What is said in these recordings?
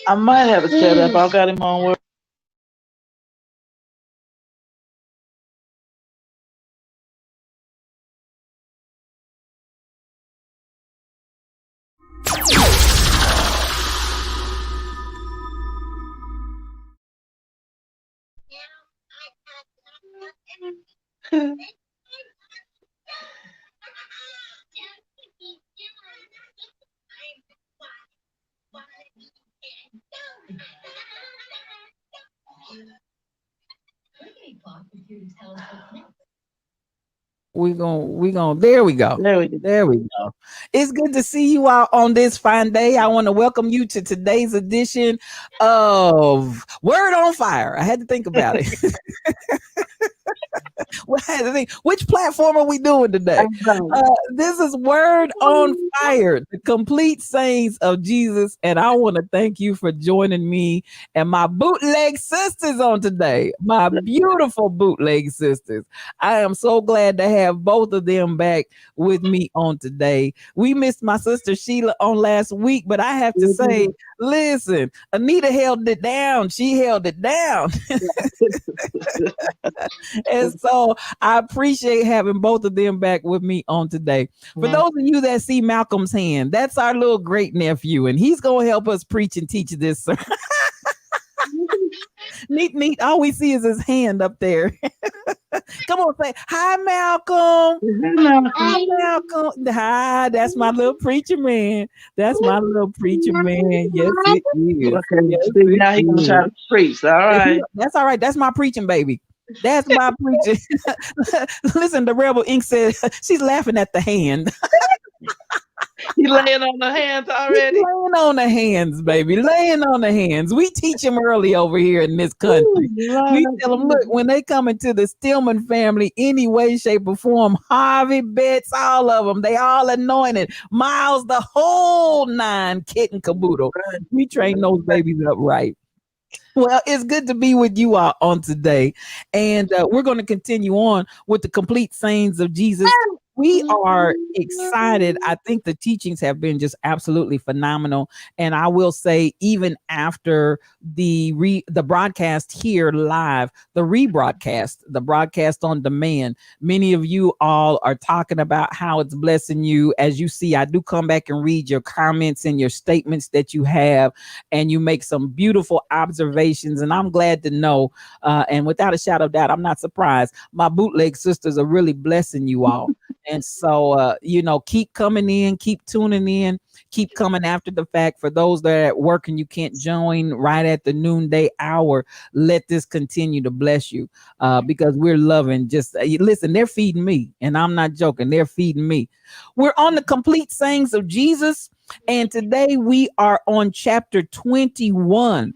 I might have it set up. I've got him on work. We gonna there we go. There we go. There we go. It's good to see you all on this fine day. I want to welcome you to today's edition of Word on Fire. I had to think about it. Well, I had to think, which platform are we doing today? This is Word on Fire, the complete sayings of Jesus. And I want to thank you for joining me and my bootleg sisters on today, my beautiful bootleg sisters. I am so glad to have both of them back with me on today. We missed my sister Sheila on last week, but I have to say, listen, Anita held it down. She held it down. And so I appreciate having both of them back with me on today. For those of you that see Malcolm's hand, that's our little great nephew, and he's going to help us preach and teach this. Neat. All we see is his hand up there. Come on, say hi, Malcolm. Hi, Malcolm. Hi, that's my little preacher man. That's my little preacher man. Yes, it is. Okay, yes, see, now he's gonna try to preach. All right. That's all right. That's my preaching baby. That's my preaching. Listen, the Rebel Ink said she's laughing at the hand. He's laying on the hands already. He's laying on the hands, baby. Laying on the hands. We teach them early over here in this country. We tell them, look, when they come into the Stillman family, any way, shape, or form, Harvey, Betts, all of them, they all anointed. Miles, the whole nine, kit and caboodle. We train those babies up right. Well, it's good to be with you all on today. And we're going to continue on with the complete sayings of Jesus. We are excited. I think the teachings have been just absolutely phenomenal. And I will say, even after the broadcast here live, the rebroadcast, the broadcast on demand, many of you all are talking about how it's blessing you. As you see, I do come back and read your comments and your statements that you have, and you make some beautiful observations. And I'm glad to know, and without a shadow of doubt, I'm not surprised. My bootleg sisters are really blessing you all. And so, keep coming in, keep tuning in, keep coming after the fact. For those that are at work and you can't join right at the noonday hour, let this continue to bless you because we're loving listen, they're feeding me, and I'm not joking. They're feeding me. We're on the complete sayings of Jesus. And today we are on chapter 21.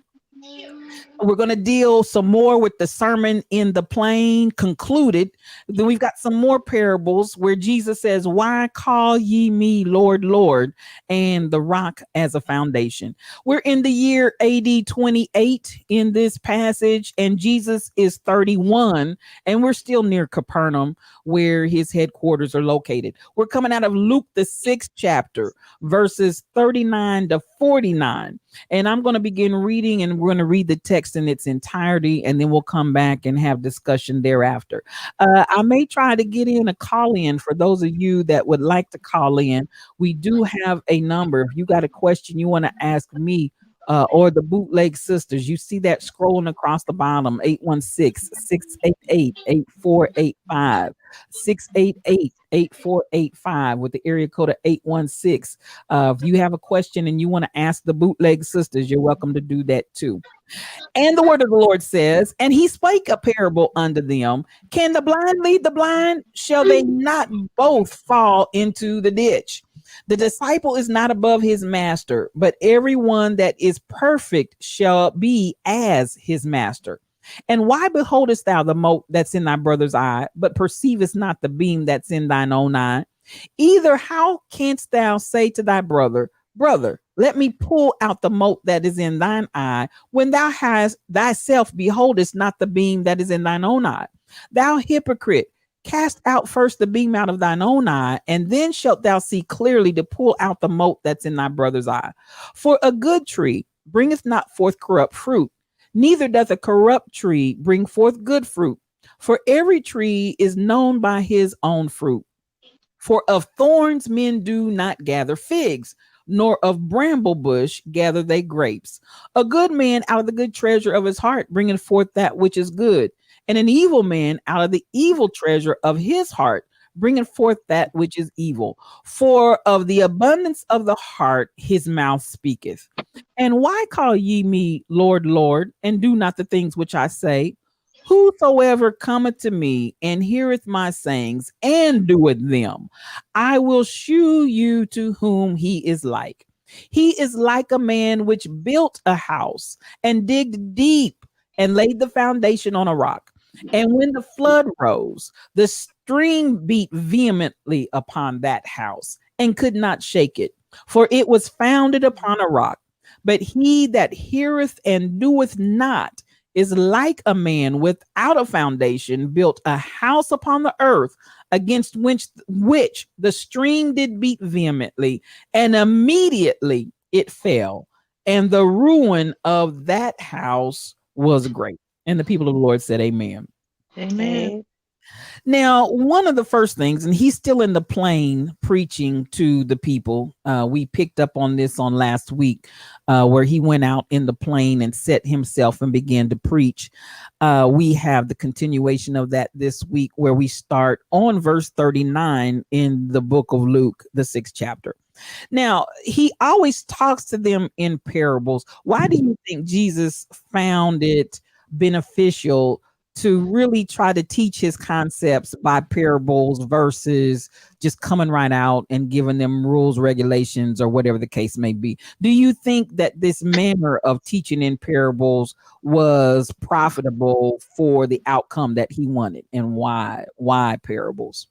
We're going to deal some more with the sermon in the plain concluded. Then we've got some more parables where Jesus says, why call ye me Lord, Lord, and the rock as a foundation. We're in the year AD 28 in this passage, and Jesus is 31, and we're still near Capernaum where his headquarters are located. We're coming out of Luke, the 6th chapter, verses 39 to 49. And I'm going to begin reading, and we're going to read the text in its entirety, and then we'll come back and have discussion thereafter. I may try to get in a call in for those of you that would like to call in. We do have a number. If you got a question you want to ask me, or the bootleg sisters, you see that scrolling across the bottom, 816-688-8485, 688-8485 with the area code of 816. If you have a question and you want to ask the bootleg sisters, you're welcome to do that too. And the word of the Lord says, and he spake a parable unto them. Can the blind lead the blind? Shall they not both fall into the ditch? The disciple is not above his master, but everyone that is perfect shall be as his master. And why beholdest thou the mote that's in thy brother's eye, but perceivest not the beam that's in thine own eye? Either how canst thou say to thy brother, brother, let me pull out the mote that is in thine eye, when thou hast thyself beholdest not the beam that is in thine own eye? Thou hypocrite, cast out first the beam out of thine own eye, and then shalt thou see clearly to pull out the mote that's in thy brother's eye. For a good tree bringeth not forth corrupt fruit, neither doth a corrupt tree bring forth good fruit. For every tree is known by his own fruit. For of thorns men do not gather figs, nor of bramble bush gather they grapes. A good man out of the good treasure of his heart bringeth forth that which is good, and an evil man out of the evil treasure of his heart bringeth forth that which is evil. For of the abundance of the heart his mouth speaketh. And why call ye me Lord, Lord, and do not the things which I say? Whosoever cometh to me and heareth my sayings and doeth them, I will shew you to whom he is like. He is like a man which built a house and digged deep and laid the foundation on a rock. And when the flood rose, the stream beat vehemently upon that house and could not shake it, for it was founded upon a rock. But he that heareth and doeth not is like a man without a foundation, built a house upon the earth, against which the stream did beat vehemently, and immediately it fell, and the ruin of that house was great. And the people of the Lord said, Amen. Amen. Now, one of the first things, and he's still in the plane preaching to the people. We picked up on this on last week, where he went out in the plane and set himself and began to preach. We have the continuation of that this week, where we start on verse 39 in the book of Luke, the 6th chapter. Now, he always talks to them in parables. Why do you think Jesus found it beneficial to really try to teach his concepts by parables versus just coming right out and giving them rules, regulations, or whatever the case may be? Do you think that this manner of teaching in parables was profitable for the outcome that he wanted? And why? Why parables?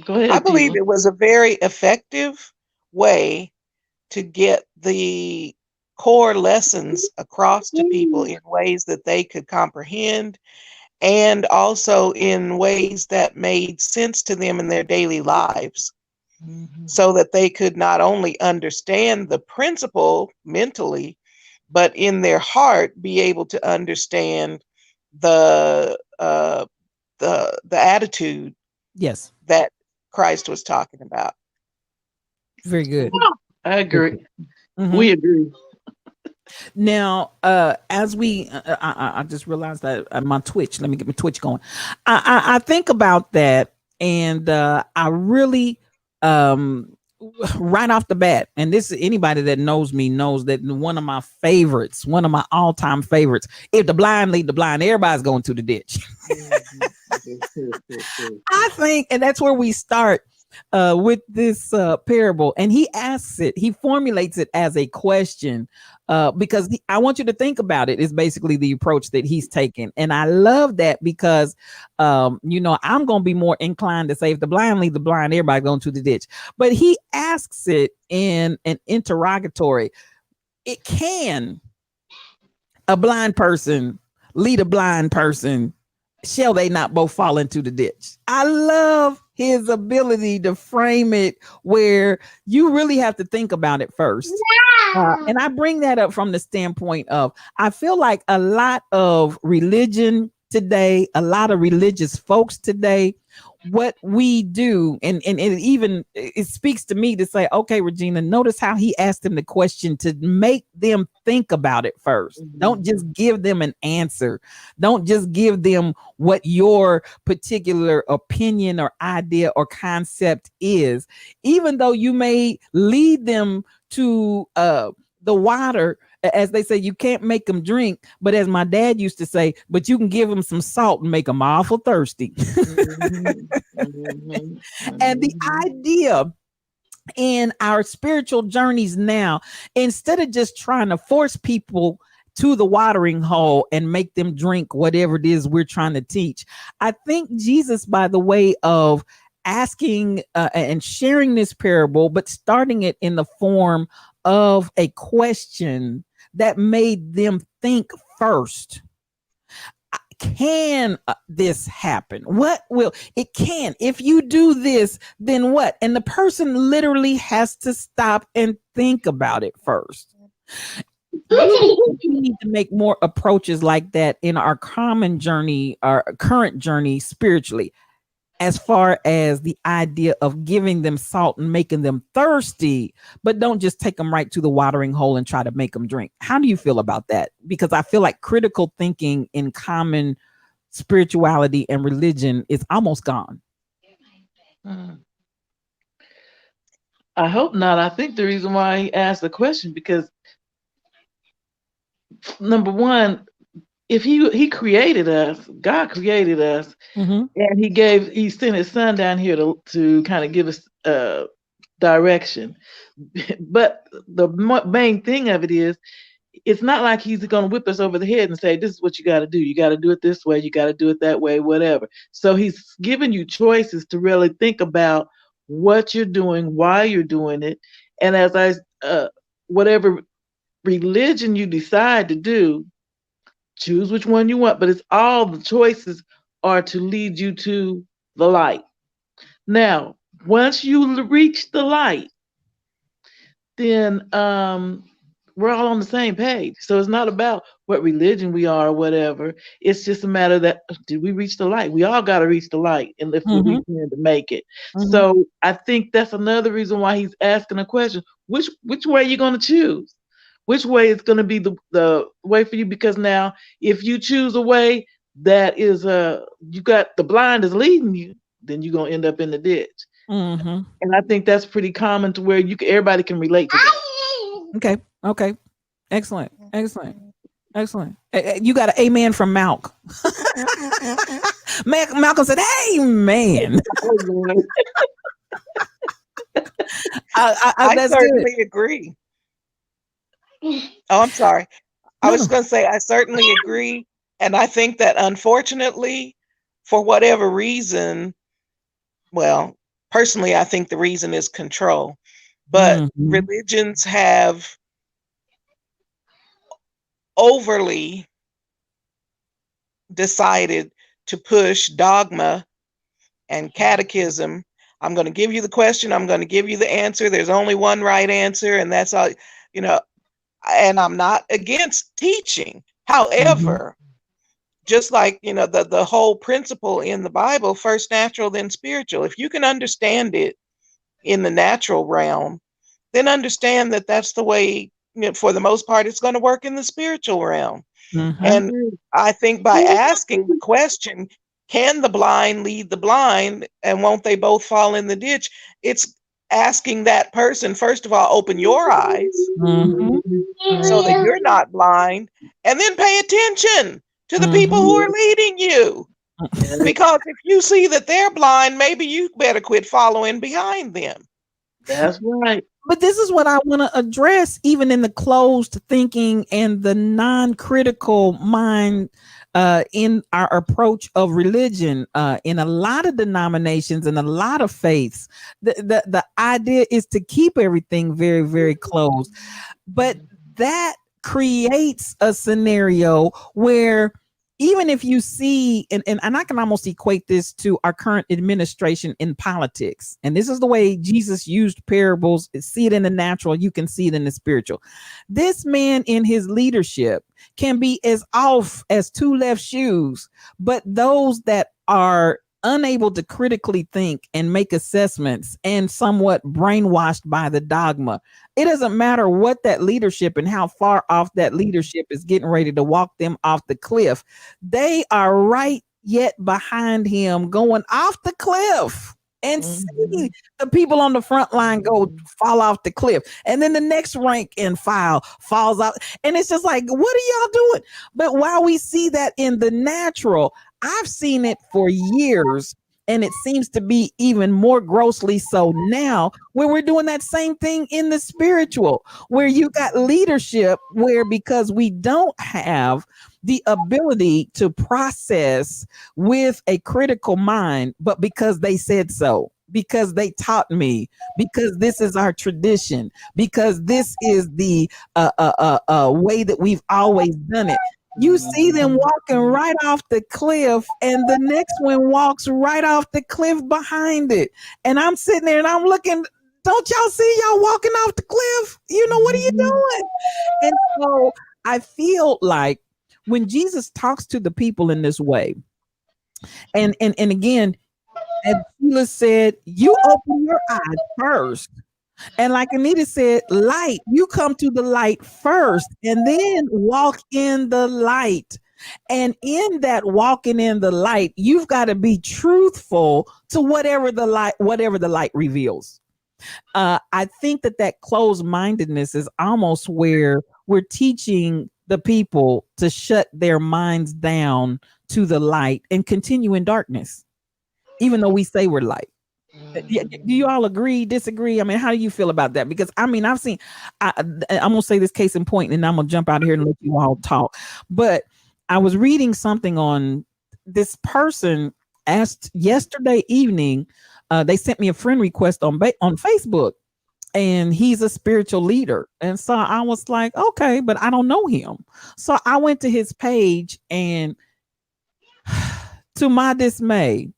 Go ahead. I believe it was a very effective way to get the core lessons across to people in ways that they could comprehend, and also in ways that made sense to them in their daily lives, so that they could not only understand the principle mentally, but in their heart be able to understand the attitude, yes, that Christ was talking about. Very good. I agree. Mm-hmm. We agree. Now, as we, I just realized that my Twitch. Let me get my Twitch going. I think about that, and I really, right off the bat, and this, anybody that knows me knows that one of my favorites, one of my all-time favorites, if the blind lead the blind, everybody's going to the ditch. I think, and that's where we start with this parable, and he asks it, he formulates it as a question, because I want you to think about it, is basically the approach that he's taken. And I love that because, I'm going to be more inclined to say, if the blind lead the blind, everybody going to the ditch. But he asks it in an interrogatory. Can a blind person lead a blind person? Shall they not both fall into the ditch? I love his ability to frame it where you really have to think about it first. And I bring that up from the standpoint of, I feel like a lot of religion today, a lot of religious folks today, what we do, and it speaks to me to say, okay, Regina, notice how he asked him the question to make them think about it first. Don't just give them an answer. Don't just give them what your particular opinion or idea or concept is, even though you may lead them to the water. As they say, you can't make them drink, but as my dad used to say, but you can give them some salt and make them awful thirsty. And the idea in our spiritual journeys now, instead of just trying to force people to the watering hole and make them drink whatever it is we're trying to teach, I think Jesus, by the way of asking and sharing this parable, but starting it in the form of a question that made them think first. can this happen? What will it can? If you do this, then what? And the person literally has to stop and think about it first. We need to make more approaches like that in our common journey, our current journey spiritually, as far as the idea of giving them salt and making them thirsty, but don't just take them right to the watering hole and try to make them drink. How do you feel about that? Because I feel like critical thinking in common spirituality and religion is almost gone. I hope not. I think the reason why he asked the question, because number one, if he created us, God created us, and he sent his son down here to kind of give us direction. But the main thing of it is, it's not like he's going to whip us over the head and say, this is what you got to do. You got to do it this way. You got to do it that way, whatever. So he's giving you choices to really think about what you're doing, why you're doing it. And as whatever religion you decide to do, choose which one you want, but it's all the choices are to lead you to the light. Now, once you reach the light, then we're all on the same page. So it's not about what religion we are or whatever. It's just a matter that, did we reach the light? We all got to reach the light and if we can to make it. So I think that's another reason why he's asking a question. Which way are you going to choose? Which way is going to be the way for you? Because now, if you choose a way that is you got the blind is leading you, then you're going to end up in the ditch. And I think that's pretty common to where everybody can relate to that. Okay. Excellent. You got an amen from Malcolm. Malcolm said, amen. I certainly agree. Oh, I'm sorry. I was going to say, I certainly agree. And I think that unfortunately, for whatever reason, well, personally, I think the reason is control. But religions have overly decided to push dogma and catechism. I'm going to give you the question. I'm going to give you the answer. There's only one right answer. And that's all, and I'm not against teaching. However, just like, the whole principle in the Bible, first natural, then spiritual. If you can understand it in the natural realm, then understand that that's the way, for the most part, it's going to work in the spiritual realm. And I think by asking the question, can the blind lead the blind, and won't they both fall in the ditch? It's asking that person, first of all, open your eyes so that you're not blind, and then pay attention to the people who are leading you. Because if you see that they're blind, maybe you better quit following behind them. That's right. But this is what I want to address, even in the closed thinking and the non-critical mind in our approach of religion. In a lot of denominations and a lot of faiths, the idea is to keep everything very, very closed. But that creates a scenario where even if you see, and I can almost equate this to our current administration in politics. And this is the way Jesus used parables. See it in the natural, you can see it in the spiritual. This man in his leadership can be as off as two left shoes, but those that are unable to critically think and make assessments and somewhat brainwashed by the dogma, it doesn't matter what that leadership and how far off that leadership is getting ready to walk them off the cliff. They are right yet behind him going off the cliff, and see the people on the front line fall off the cliff. And then the next rank and file falls out. And it's just like, what are y'all doing? But while we see that in the natural, I've seen it for years, and it seems to be even more grossly so now, where we're doing that same thing in the spiritual, where you got leadership where, because we don't have the ability to process with a critical mind, but because they said so, because they taught me, because this is our tradition, because this is the way that we've always done it. You see them walking right off the cliff, and the next one walks right off the cliff behind it. And I'm sitting there and I'm looking, don't y'all see y'all walking off the cliff? You know, what are you doing? And so I feel like when Jesus talks to the people in this way, and again, as Sheila said, you open your eyes first. And like Anita said, light, you come to the light first and then walk in the light. And in that walking in the light, you've got to be truthful to whatever the light reveals. I think that closed-mindedness is almost where we're teaching the people to shut their minds down to the light and continue in darkness, even though we say we're light. Do you all agree, disagree? I mean, how do you feel about that? Because I mean, I'm gonna say this case in point, and I'm gonna jump out of here and let you all talk. But I was reading something on this person asked yesterday evening. They sent me a friend request on Facebook, and he's a spiritual leader. And so I was like, okay, but I don't know him. So I went to his page, and to my dismay,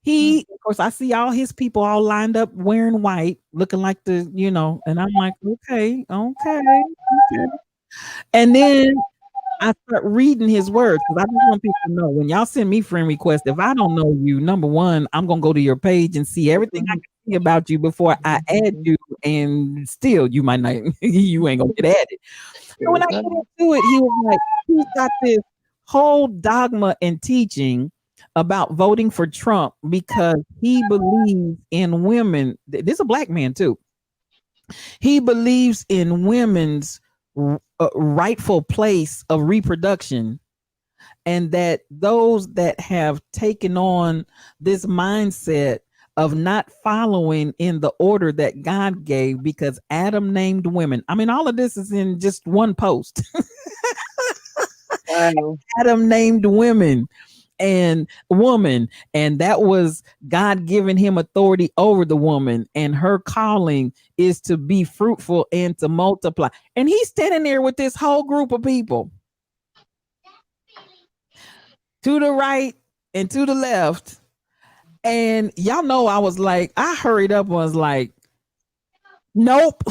of course, I see all his people all lined up wearing white, looking like and I'm like, okay. And then I start reading his words, because I just want people to know, when y'all send me friend requests, if I don't know you, number one, I'm going to go to your page and see everything I can see about you before I add you, and still you might not, you ain't going to get added. So when I get into it, he was like, he's got this whole dogma and teaching about voting for Trump because he believes in women. This is a black man too. He believes in women's rightful place of reproduction, and that those that have taken on this mindset of not following in the order that God gave, because Adam named women. I mean, all of this is in just one post. Wow. Adam named women and woman, and that was God giving him authority over the woman, and her calling is to be fruitful and to multiply. And he's standing there with this whole group of people to the right and to the left, and y'all know I was like, I hurried up and was like, nope.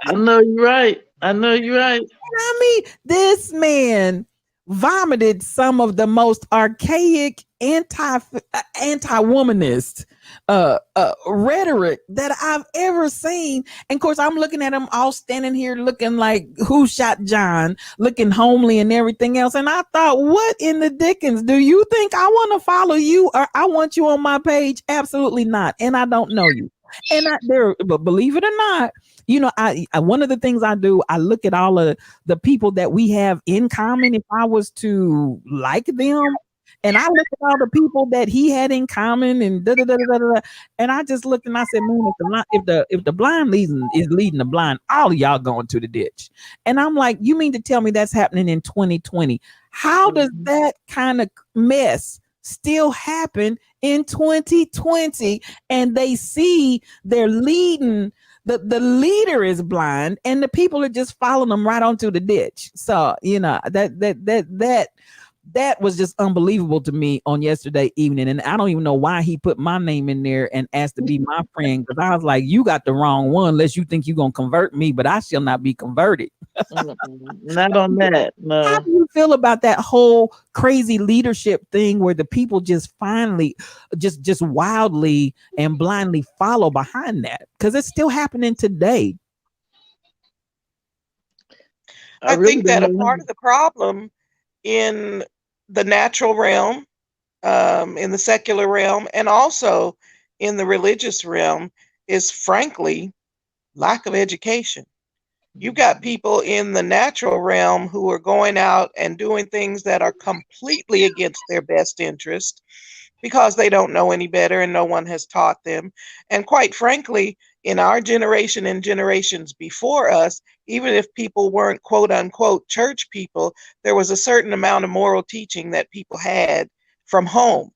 I know you're right. I mean, this man vomited some of the most archaic anti-womanist rhetoric that I've ever seen. And of course, I'm looking at them all standing here looking like Who Shot John, looking homely and everything else. And I thought, what in the dickens? Do you think I want to follow you, or I want you on my page? Absolutely not. And I don't know you. And but believe it or not, I one of the things I do, I look at all of the people that we have in common. If I was to like them, and I look at all the people that he had in common, and and I just looked and I said, man, if the blind is leading the blind, all of y'all going to the ditch. And I'm like, you mean to tell me that's happening in 2020? How does that kind of mess still happen in 2020? And they see they're leading, the leader is blind, and the people are just following them right onto the ditch. So that was just unbelievable to me on yesterday evening. And I don't even know why he put my name in there and asked to be my friend, because I was like, you got the wrong one, unless you think you're going to convert me, but I shall not be converted. Not on that. No. How do you feel about that whole crazy leadership thing where the people just finally just wildly and blindly follow behind that? Because it's still happening today. I think that a part of the problem in the natural realm, in the secular realm, and also in the religious realm is, frankly, lack of education. You've got people in the natural realm who are going out and doing things that are completely against their best interest because they don't know any better and no one has taught them. And quite frankly, in our generation and generations before us, even if people weren't quote unquote church people, there was a certain amount of moral teaching that people had from home.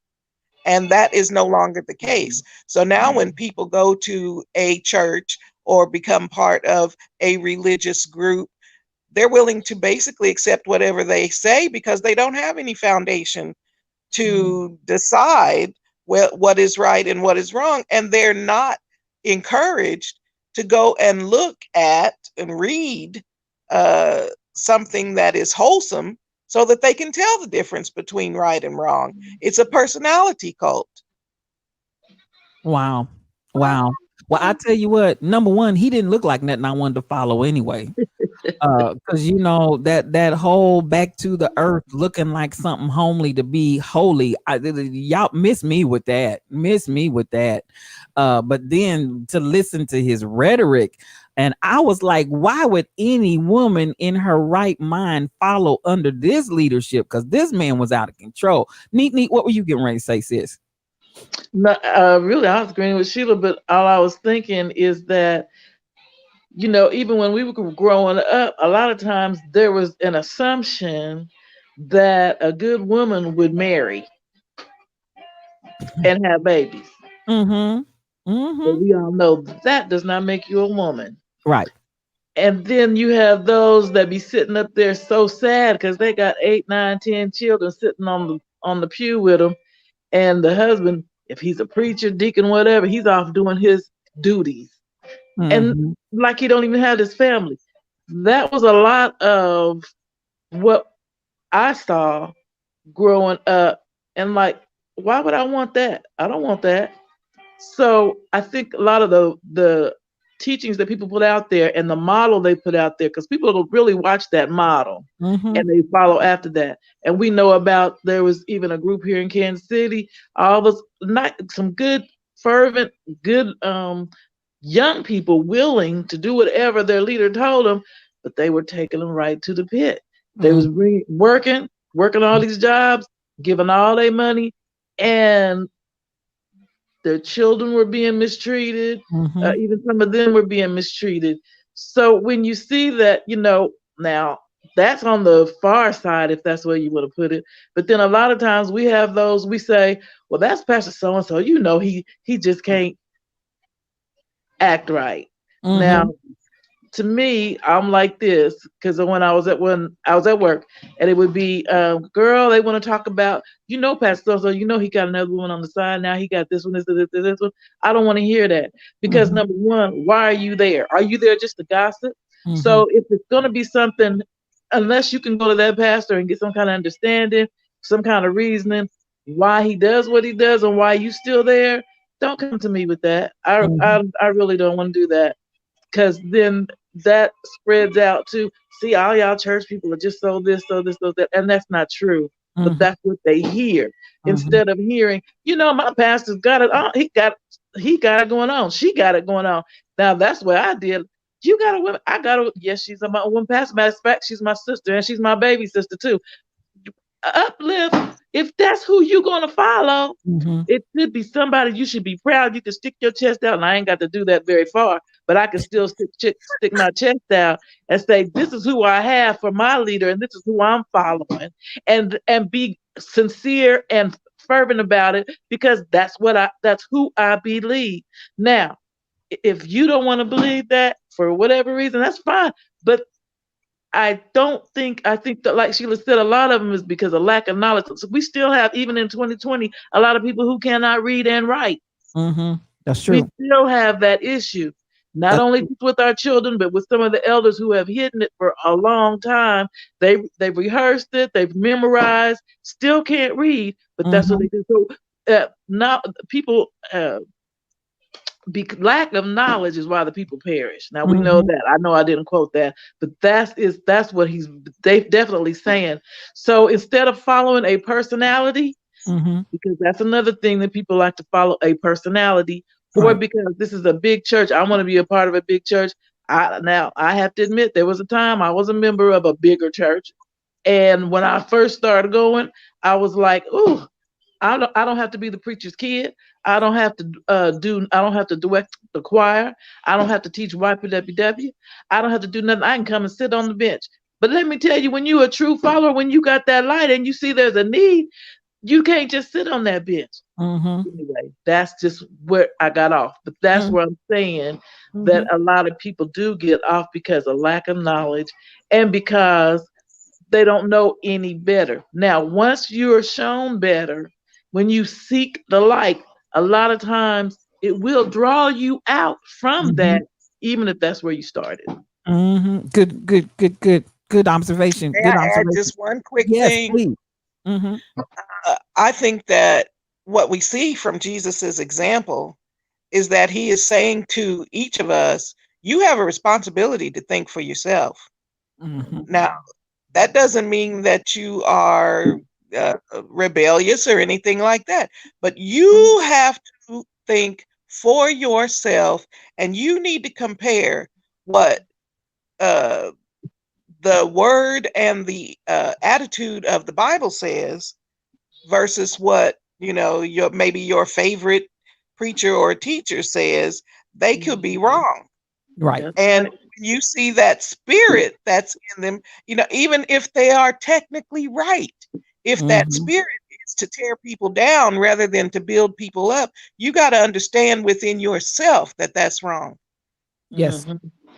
And that is no longer the case. So now when people go to a church or become part of a religious group, they're willing to basically accept whatever they say because they don't have any foundation to decide what is right and what is wrong. And they're not encouraged to go and look at and read something that is wholesome so that they can tell the difference between right and wrong. It's a personality cult. Wow. Well, I tell you what, number one, he didn't look like nothing I wanted to follow anyway. Because that whole back to the earth looking like something homely to be holy. Y'all miss me with that. But then to listen to his rhetoric, and I was like, why would any woman in her right mind follow under this leadership? Because this man was out of control. Neat, what were you getting ready to say, sis? No, really, I was agreeing with Sheila, but all I was thinking is that, even when we were growing up, a lot of times there was an assumption that a good woman would marry and have babies. Mm-hmm. But we all know that does not make you a woman. Right. And then you have those that be sitting up there so sad because they got 8, 9, 10 children sitting on the pew with them. And the husband, if he's a preacher, deacon, whatever, he's off doing his duties. And like he don't even have his family. That was a lot of what I saw growing up. And like, why would I want that? I don't want that. So I think a lot of the teachings that people put out there and the model they put out there, because people don't really watch that model and they follow after that. And we know about, there was even a group here in Kansas City, all those, not some good, fervent, good young people willing to do whatever their leader told them, but they were taking them right to the pit. They was working all these jobs, giving all their money, and their children were being mistreated. Even some of them were being mistreated. So when you see that, now that's on the far side, if that's where you want to put it. But then a lot of times we have those, we say, well, that's Pastor so-and-so, he just can't act right. Now, to me, I'm like this, because when I was at work, and it would be, girl, they want to talk about, Pastor so he got another woman on the side now. He got this one, this one. I don't want to hear that, because number one, why are you there? Are you there just to gossip? So if it's going to be something, unless you can go to that pastor and get some kind of understanding, some kind of reasoning why he does what he does and why you still there, don't come to me with that. I really don't want to do that. Because then that spreads out to, see, all y'all church people are just so this, so that, and that's not true. But that's what they hear instead of hearing, my pastor's got it on. He got it going on. She got it going on. Now that's what I did. You got a woman. I got a, yes, she's my one pastor. Matter of fact, she's my sister and she's my baby sister too. Uplift. If that's who you're gonna follow, it should be somebody you should be proud. You can stick your chest out, and I ain't got to do that very far, but I can still stick my chest out and say, this is who I have for my leader, and this is who I'm following, and be sincere and fervent about it, because that's who I believe. Now, if you don't want to believe that for whatever reason, that's fine, but I think that, like Sheila said, a lot of them is because of lack of knowledge. So we still have, even in 2020, a lot of people who cannot read and write. That's true. We still have that issue, not only with our children, but with some of the elders who have hidden it for a long time. They've rehearsed it, they've memorized, still can't read, but that's what they do. So now people. Lack of knowledge is why the people perish. Now we know that. I know I didn't quote that, but that's what they definitely saying. So instead of following a personality, because that's another thing that people like to follow, a personality, or because this is a big church, I want to be a part of a big church. Now I have to admit, there was a time I was a member of a bigger church, and when I first started going, I was like, ooh, I don't have to be the preacher's kid. I don't have to I don't have to direct the choir. I don't have to teach YPWW. I don't have to do nothing. I can come and sit on the bench. But let me tell you, when you're a true follower, when you got that light and you see there's a need, you can't just sit on that bench. Anyway, that's just where I got off. But that's what I'm saying. that a lot of people do get off because of lack of knowledge and because they don't know any better. Now, once you're shown better, when you seek the light, a lot of times it will draw you out from that, even if that's where you started. Good observation. May Good I add observation. just one quick Yes, thing? please. I think that what we see from Jesus's example is that he is saying to each of us, you have a responsibility to think for yourself. Now, that doesn't mean that you are rebellious or anything like that, but you have to think for yourself, and you need to compare what the word and the attitude of the Bible says versus what maybe your favorite preacher or teacher says. They could be wrong, right? And you see that spirit that's in them, even if they are technically right, if that spirit is to tear people down rather than to build people up, you got to understand within yourself that that's wrong. Yes.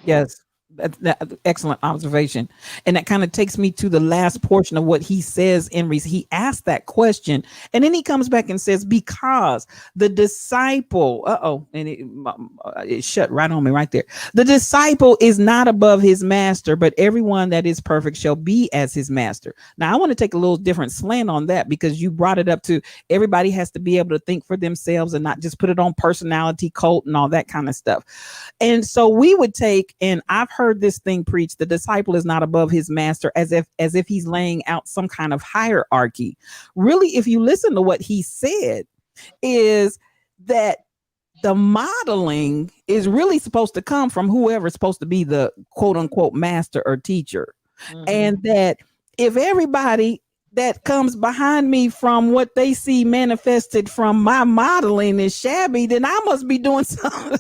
Yes. That excellent observation. And that kind of takes me to the last portion of what he says he asked that question, and then he comes back and says, because the disciple, and it shut right on me right there. The disciple is not above his master, but everyone that is perfect shall be as his master. Now, I want to take a little different slant on that, because you brought it up to everybody has to be able to think for themselves and not just put it on personality cult and all that kind of stuff. And so we would take, and I've heard this thing preached, the disciple is not above his master, as if he's laying out some kind of hierarchy. Really, if you listen to what he said, is that the modeling is really supposed to come from whoever's supposed to be the quote unquote master or teacher. And that if everybody that comes behind me from what they see manifested from my modeling is shabby, then I must be doing something.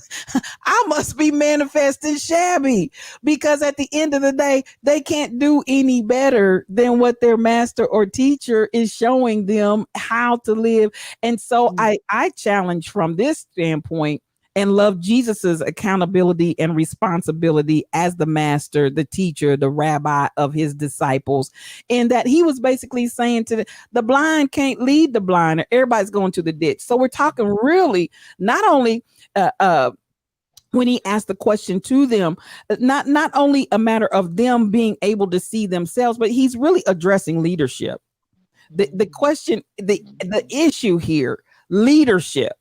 I must be manifesting shabby, because at the end of the day, they can't do any better than what their master or teacher is showing them how to live. And so I challenge from this standpoint and love Jesus's accountability and responsibility as the master, the teacher, the rabbi of his disciples, in that he was basically saying to the blind can't lead the blind, or everybody's going to the ditch. So we're talking really not only when he asked the question to them, not only a matter of them being able to see themselves, but he's really addressing leadership. The question, the issue here, leadership.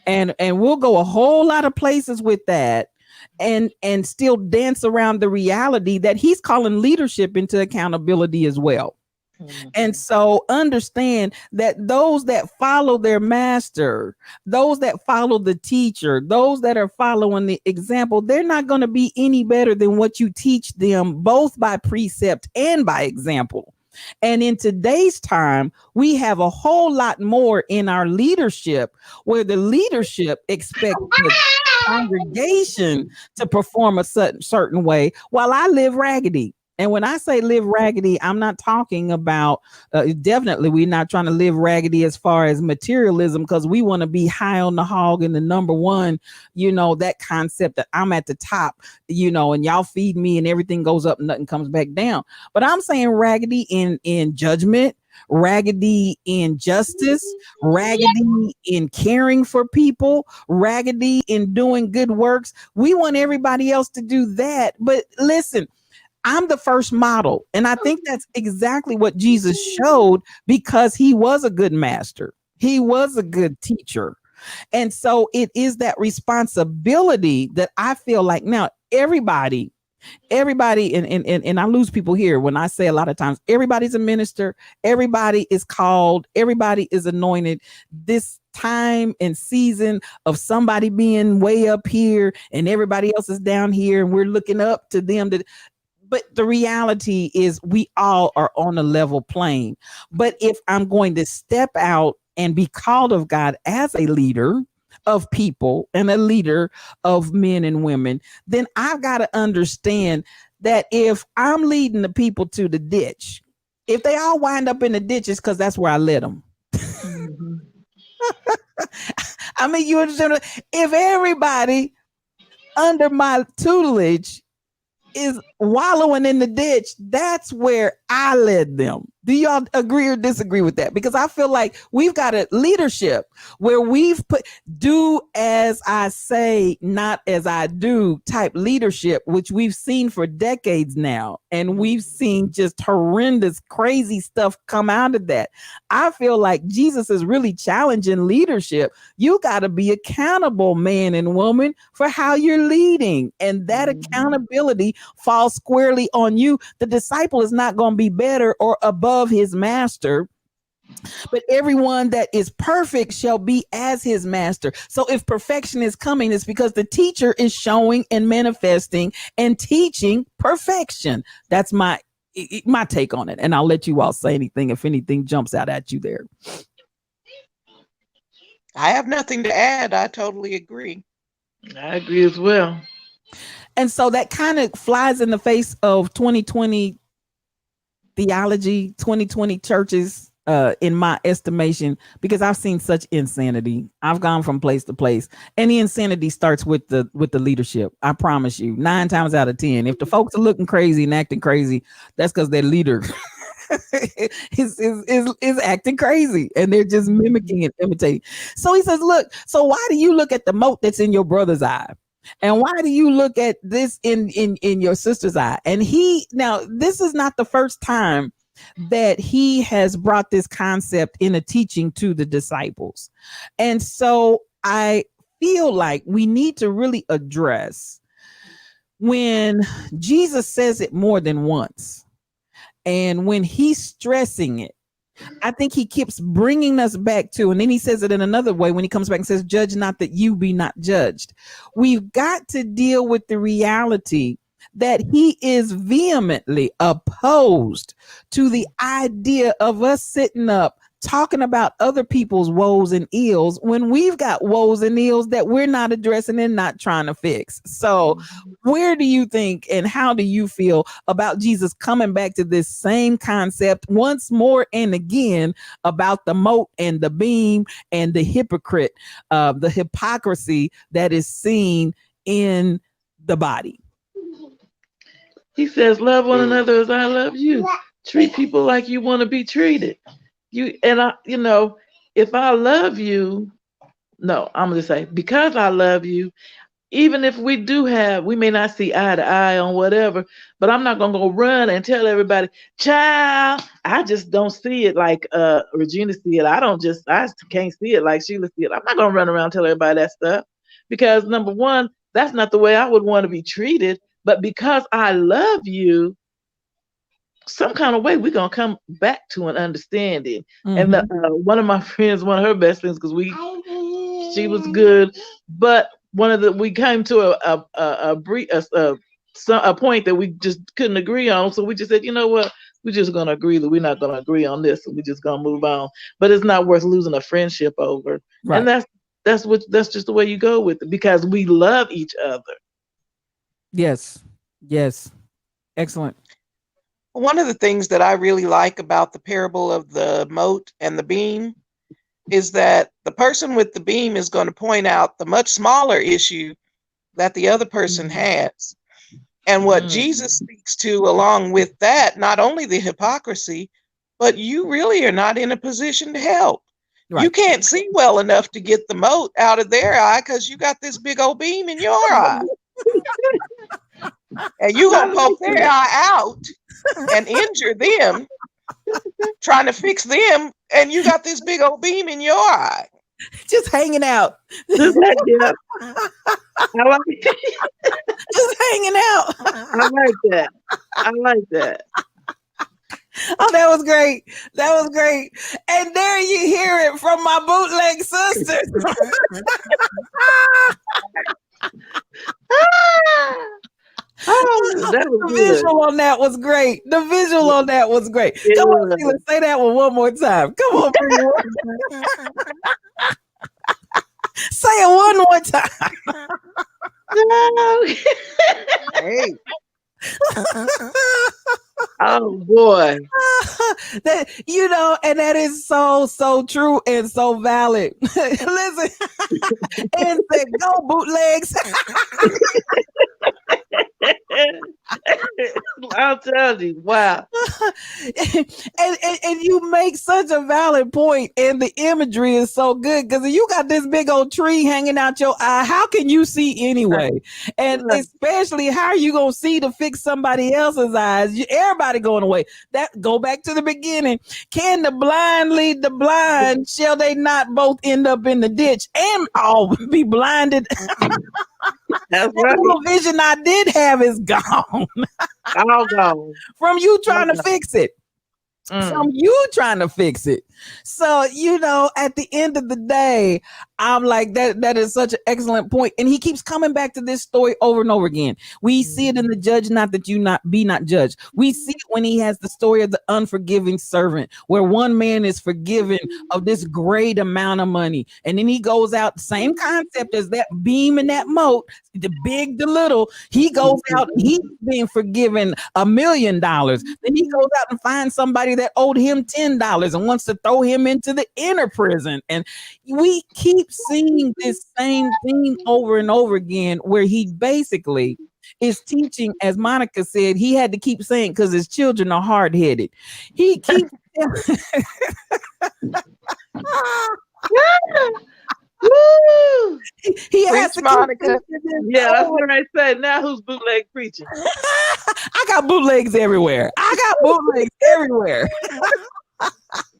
And we'll go a whole lot of places with that and still dance around the reality that he's calling leadership into accountability as well. And so understand that those that follow their master, those that follow the teacher, those that are following the example, they're not going to be any better than what you teach them, both by precept and by example. And in today's time, we have a whole lot more in our leadership where the leadership expects the congregation to perform a certain way while I live raggedy. And when I say live raggedy, I'm not talking about, definitely we're not trying to live raggedy as far as materialism, because we want to be high on the hog and the number one, that concept that I'm at the top, and y'all feed me and everything goes up and nothing comes back down. But I'm saying raggedy in judgment, raggedy in justice, raggedy in caring for people, raggedy in doing good works. We want everybody else to do that. But listen, I'm the first model. And I think that's exactly what Jesus showed, because he was a good master. He was a good teacher. And so it is that responsibility that I feel like now everybody, and I lose people here when I say a lot of times, everybody's a minister, everybody is called, everybody is anointed. This time and season of somebody being way up here and everybody else is down here and we're looking up to them but the reality is we all are on a level plane. But if I'm going to step out and be called of God as a leader of people and a leader of men and women, then I've got to understand that if I'm leading the people to the ditch, if they all wind up in the ditches, because that's where I led them. I mean, you understand? If everybody under my tutelage is wallowing in the ditch, that's where I led them. Do y'all agree or disagree with that? Because I feel like we've got a leadership where we've put do as I say, not as I do type leadership, which we've seen for decades now. And we've seen just horrendous, crazy stuff come out of that. I feel like Jesus is really challenging leadership. You got to be accountable, man and woman, for how you're leading. And that accountability falls squarely on you. The disciple is not going to be better or above his master, but everyone that is perfect shall be as his master. So if perfection is coming, it's because the teacher is showing and manifesting and teaching perfection. That's my take on it. And I'll let you all say anything if anything jumps out at you there. I have nothing to add. I totally agree. I agree as well. And so that kind of flies in the face of 2020 theology, 2020 churches, in my estimation, because I've seen such insanity. I've gone from place to place, and the insanity starts with the leadership. I promise you, 9 times out of 10, if the folks are looking crazy and acting crazy, that's because their leader is acting crazy, and they're just mimicking and imitating. So he says, look, so why do you look at the mote that's in your brother's eye? And why do you look at this in your sister's eye? And now this is not the first time that he has brought this concept in a teaching to the disciples. And so I feel like we need to really address when Jesus says it more than once, and when he's stressing it, I think he keeps bringing us back to, and then he says it in another way when he comes back and says, judge not that you be not judged. We've got to deal with the reality that he is vehemently opposed to the idea of us sitting up talking about other people's woes and ills when we've got woes and ills that we're not addressing and not trying to fix. So where do you think and how do you feel about Jesus coming back to this same concept once more and again about the mote and the beam and the hypocrite, the hypocrisy that is seen in the body? He says, love one another as I love you. Treat people like you want to be treated. If I love you, I'm going to say, because I love you, even if we may not see eye to eye on whatever, but I'm not going to go run and tell everybody, child, I just don't see it like Regina see it. I can't see it like Sheila see it. I'm not going to run around and tell everybody that stuff, because number one, that's not the way I would want to be treated. But because I love you, some kind of way we're going to come back to an understanding. Mm-hmm. And one of my friends, one of her best friends, because she was good, but we came to a point that we just couldn't agree on. So we just said, you know what? We're just going to agree that we're not going to agree on this. So we're just going to move on. But it's not worth losing a friendship over. Right. And that's just the way you go with it, because we love each other. Yes. Excellent. One of the things that I really like about the parable of the mote and the beam is that the person with the beam is going to point out the much smaller issue that the other person has. And what Jesus speaks to along with that, not only the hypocrisy, but you really are not in a position to help. Right. You can't see well enough to get the mote out of their eye because you got this big old beam in your eye. And you gonna poke their eye out and injure them, trying to fix them, and you got this big old beam in your eye. Just hanging out. Just hanging out. Just hanging out. I like that. Oh, that was great. And there you hear it from my bootleg sisters. The visual on that was great. Come on, Sheila, say that one more time. Come on, say it one more time. Hey. Oh boy. That, you know, and that is so true and so valid. Listen, and said, go bootlegs. I'll tell you, wow. and you make such a valid point, and the imagery is so good because you got this big old tree hanging out your eye. How can you see anyway? And especially, how are you gonna see to fix somebody else's eyes? Everybody going away. That go back to the beginning. Can the blind lead the blind? Shall they not both end up in the ditch and all be blinded? That's right. The little vision I did have is gone. All gone. From you trying to fix it. From you trying to fix it. So, you know, at the end of the day, I'm like, that is such an excellent point. And he keeps coming back to this story over and over again. We see it in the judge, not that you not be not judged. We see it when he has the story of the unforgiving servant, where one man is forgiven of this great amount of money. And then he goes out, same concept as that beam in that moat, the big, the little. He goes out and he's being forgiven $1 million. Then he goes out and finds somebody that owed him $10 and wants to throw him into the inner prison. And we keep seeing this same thing over and over again, where he basically is teaching, as Monica said, he had to keep saying, because his children are hard-headed. He keeps he has to Monica. Yeah, that's what I said. Now who's bootleg preaching? I got bootlegs everywhere.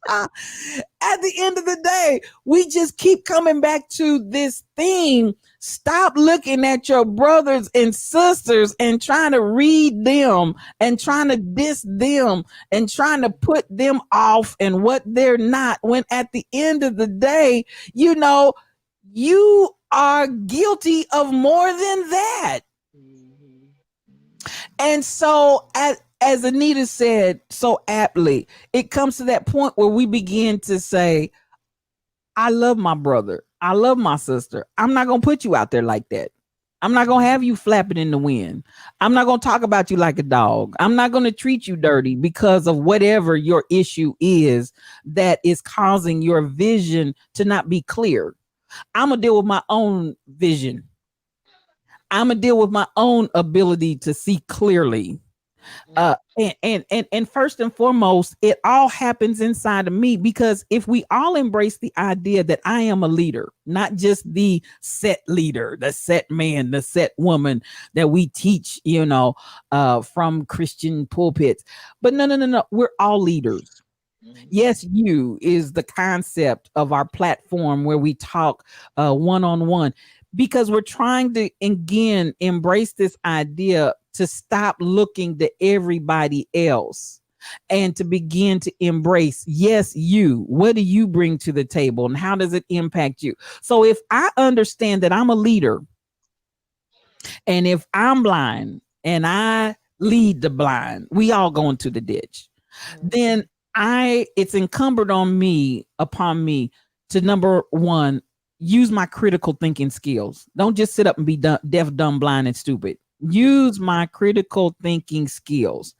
At the end of the day, we just keep coming back to this theme. Stop looking at your brothers and sisters and trying to read them and trying to diss them and trying to put them off and what they're not, when at the end of the day, you know, you are guilty of more than that. And so, as Anita said so aptly, it comes to that point where we begin to say, I love my brother. I love my sister. I'm not going to put you out there like that. I'm not going to have you flapping in the wind. I'm not going to talk about you like a dog. I'm not going to treat you dirty because of whatever your issue is that is causing your vision to not be clear. I'm going to deal with my own vision. I'm going to deal with my own ability to see clearly. And first and foremost, it all happens inside of me, because if we all embrace the idea that I am a leader, not just the set leader, the set man, the set woman that we teach, you know, from Christian pulpits, but no, we're all leaders. Yes, you is the concept of our platform where we talk one-on-one, because we're trying to, again, embrace this idea to stop looking to everybody else and to begin to embrace, yes, you, what do you bring to the table and how does it impact you? So if I understand that I'm a leader, and if I'm blind and I lead the blind, we all go into the ditch, then it's incumbent upon me to, number one, use my critical thinking skills. Don't just sit up and be deaf, dumb, blind, and stupid. Use my critical thinking skills.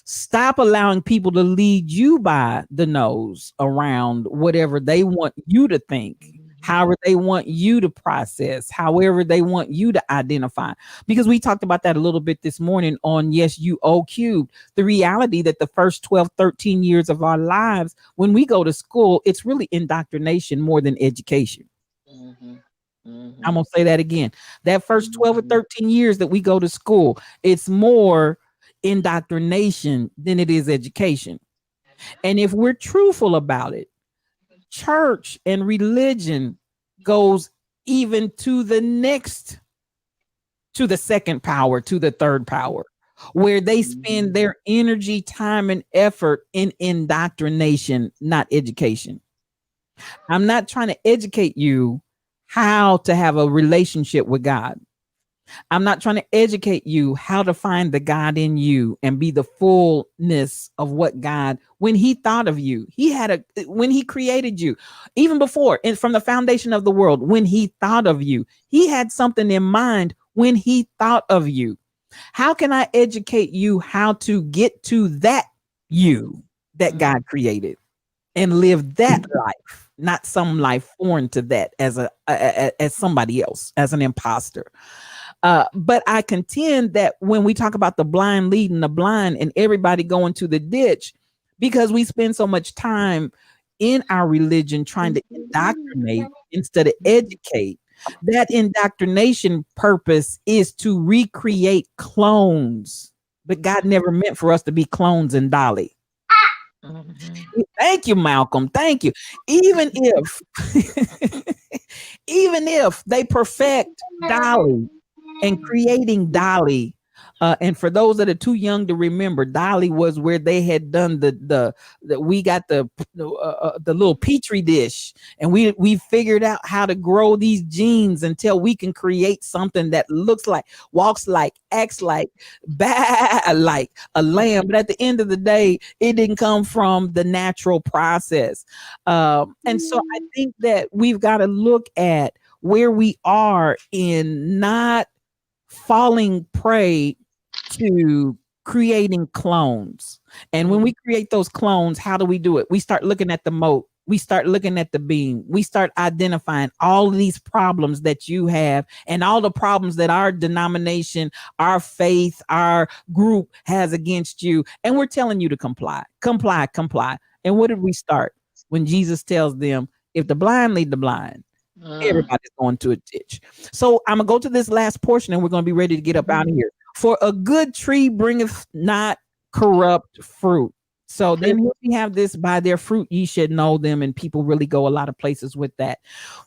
Stop allowing people to lead you by the nose around whatever they want you to think, however they want you to process, however they want you to identify. Because we talked about that a little bit this morning on Yes, You O Cubed. The reality that the first 12, 13 years of our lives, when we go to school, it's really indoctrination more than education. I'm going to say that again. That first 12 or 13 years that we go to school, it's more indoctrination than it is education. And if we're truthful about it, church and religion goes even to the second power, to the third power, where they spend their energy, time, and effort in indoctrination, not education. I'm not trying to educate you how to have a relationship with God. I'm not trying to educate you how to find the God in you and be the fullness of what God, when he thought of you, when he created you, even before, and from the foundation of the world, when he thought of you, he had something in mind when he thought of you. How can I educate you how to get to that you? that God created and live that life, not some life foreign to that as as somebody else, as an imposter. But I contend that when we talk about the blind leading the blind and everybody going to the ditch, because we spend so much time in our religion trying to indoctrinate instead of educate, that indoctrination purpose is to recreate clones. But God never meant for us to be clones and Dolly. Mm-hmm. Thank you, Malcolm. Thank you. Even if even if they perfect Dolly and creating Dolly, and for those that are too young to remember, Dolly was where they had done the we got the little petri dish, and we figured out how to grow these genes until we can create something that looks like, walks like, acts like, like a lamb. But at the end of the day, it didn't come from the natural process. And so I think that we've got to look at where we are in not falling prey to creating clones. And when we create those clones, how do we do it? We start looking at the moat. We start looking at the beam. We start identifying all of these problems that you have and all the problems that our denomination, our faith, our group has against you. And we're telling you to comply. And what did we start? When Jesus tells them, if the blind lead the blind, everybody's going to a ditch. So I'm gonna go to this last portion and we're gonna be ready to get up out of here. For a good tree bringeth not corrupt fruit. So then we have this, by their fruit ye should know them, and people really go a lot of places with that.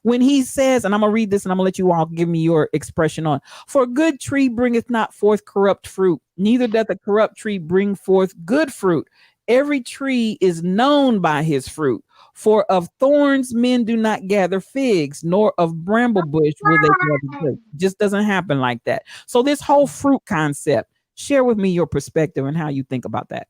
When he says, and I'm gonna read this and I'm gonna let you all give me your expression on, for a good tree bringeth not forth corrupt fruit, neither doth a corrupt tree bring forth good fruit. Every tree is known by his fruit. For of thorns men do not gather figs, nor of bramble bush will they gather grapes. Just doesn't happen like that. So this whole fruit concept, share with me your perspective and how you think about that.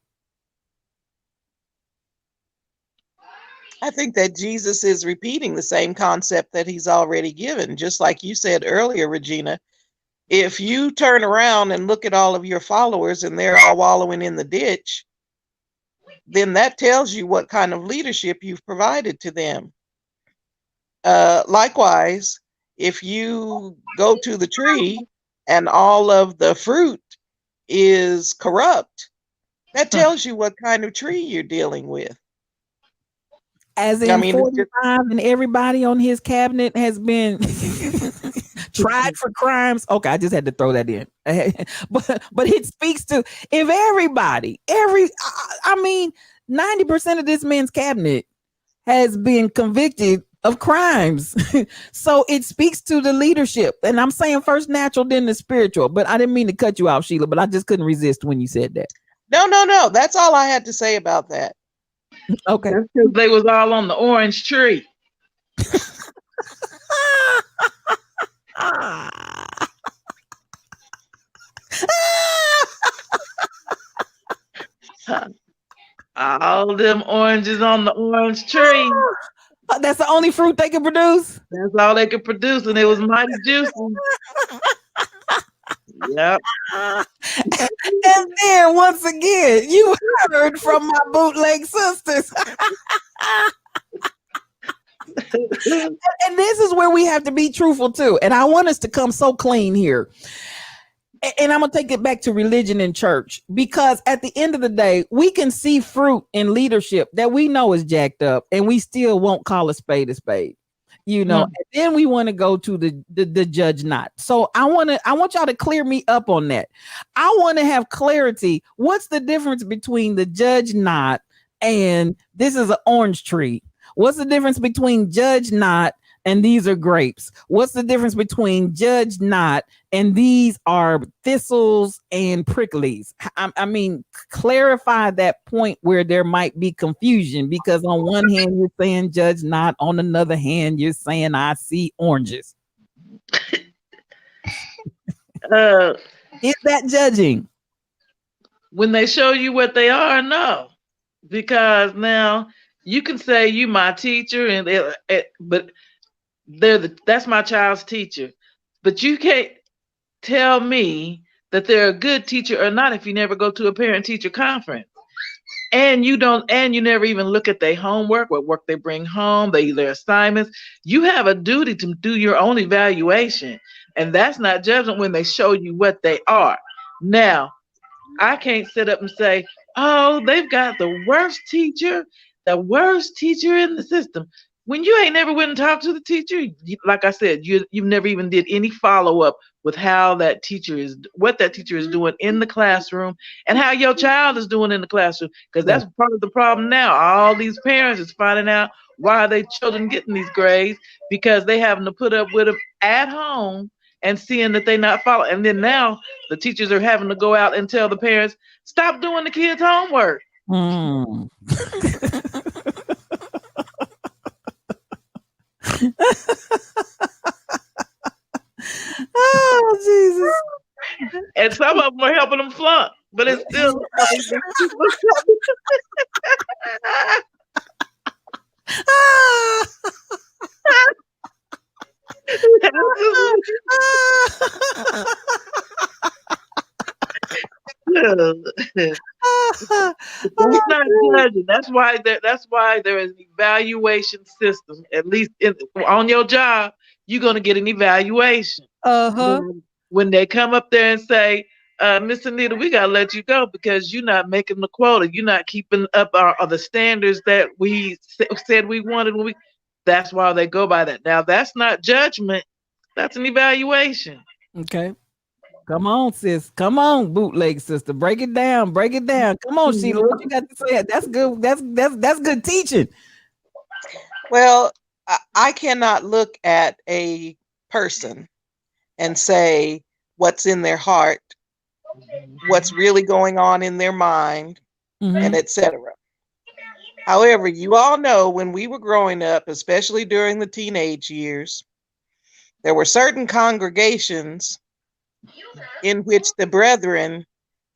I think that Jesus is repeating the same concept that he's already given. Just like you said earlier, Regina, if you turn around and look at all of your followers and they're all wallowing in the ditch, then that tells you what kind of leadership you've provided to them. Likewise, if you go to the tree and all of the fruit is corrupt, that tells you what kind of tree you're dealing with. As in, 45 and everybody on his cabinet has been tried for crimes. Okay, I just had to throw that in. but it speaks to, if everybody, 90% of this man's cabinet has been convicted of crimes. So it speaks to the leadership. And I'm saying first natural, then the spiritual. But I didn't mean to cut you off, Sheila, but I just couldn't resist when you said that. No. That's all I had to say about that. Okay. They was all on the orange tree. All them oranges on the orange tree. That's the only fruit they can produce? That's all they could produce, and it was mighty juicy. Yep. And then once again, you heard from my bootleg sisters. And this is where we have to be truthful too. And I want us to come so clean here. And I'm going to take it back to religion and church, because at the end of the day, we can see fruit in leadership that we know is jacked up, and we still won't call a spade a spade. You know, and then we want to go to the judge not. So I want y'all to clear me up on that. I want to have clarity. What's the difference between the judge not and this is an orange tree? What's the difference between judge not and these are grapes? What's the difference between judge not and these are thistles and pricklies? I mean, clarify that point where there might be confusion, because on one hand you're saying judge not, on another hand you're saying I see oranges. Is that judging? When they show you what they are, no. Because now you can say you my teacher, but that's my child's teacher. But you can't tell me that they're a good teacher or not if you never go to a parent-teacher conference. and you never even look at their homework, what work they bring home, their assignments. You have a duty to do your own evaluation, and that's not judgment when they show you what they are. Now, I can't sit up and say, oh, they've got the worst teacher in the system. When you ain't never went and talked to the teacher, like I said, you've never even did any follow up with how what that teacher is doing in the classroom and how your child is doing in the classroom. Because that's part of the problem now. All these parents is finding out why their children getting these grades because they having to put up with them at home and seeing that they not following. And then now the teachers are having to go out and tell the parents, stop doing the kids' homework. Oh, Jesus. And some of them are helping them flunk, but it's still not judging. That's why there is an evaluation system. At least on your job, you're gonna get an evaluation. When they come up there and say, Miss Anita, we gotta let you go because you're not making the quota. You're not keeping up the standards that we said we wanted. That's why they go by that. Now that's not judgment. That's an evaluation. Okay. Come on, sis. Come on, bootleg sister. Break it down. Break it down. Come on, Sheila. What you got to say? That's good. That's good teaching. Well, I cannot look at a person and say what's in their heart, what's really going on in their mind, and etc. However, you all know when we were growing up, especially during the teenage years, there were certain congregations in which the brethren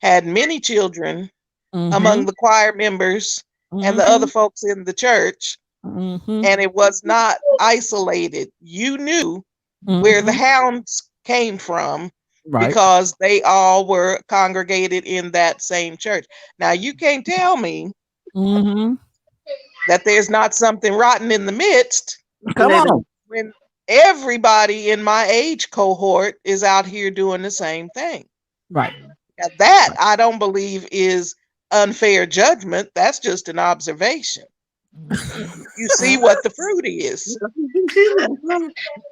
had many children among the choir members and the other folks in the church, and it was not isolated. You knew where the hounds came from because they all were congregated in that same church. Now, you can't tell me that there's not something rotten in the midst. Come on. When everybody in my age cohort is out here doing the same thing. Right. Now, that I don't believe is unfair judgment. That's just an observation. You see what the fruit is.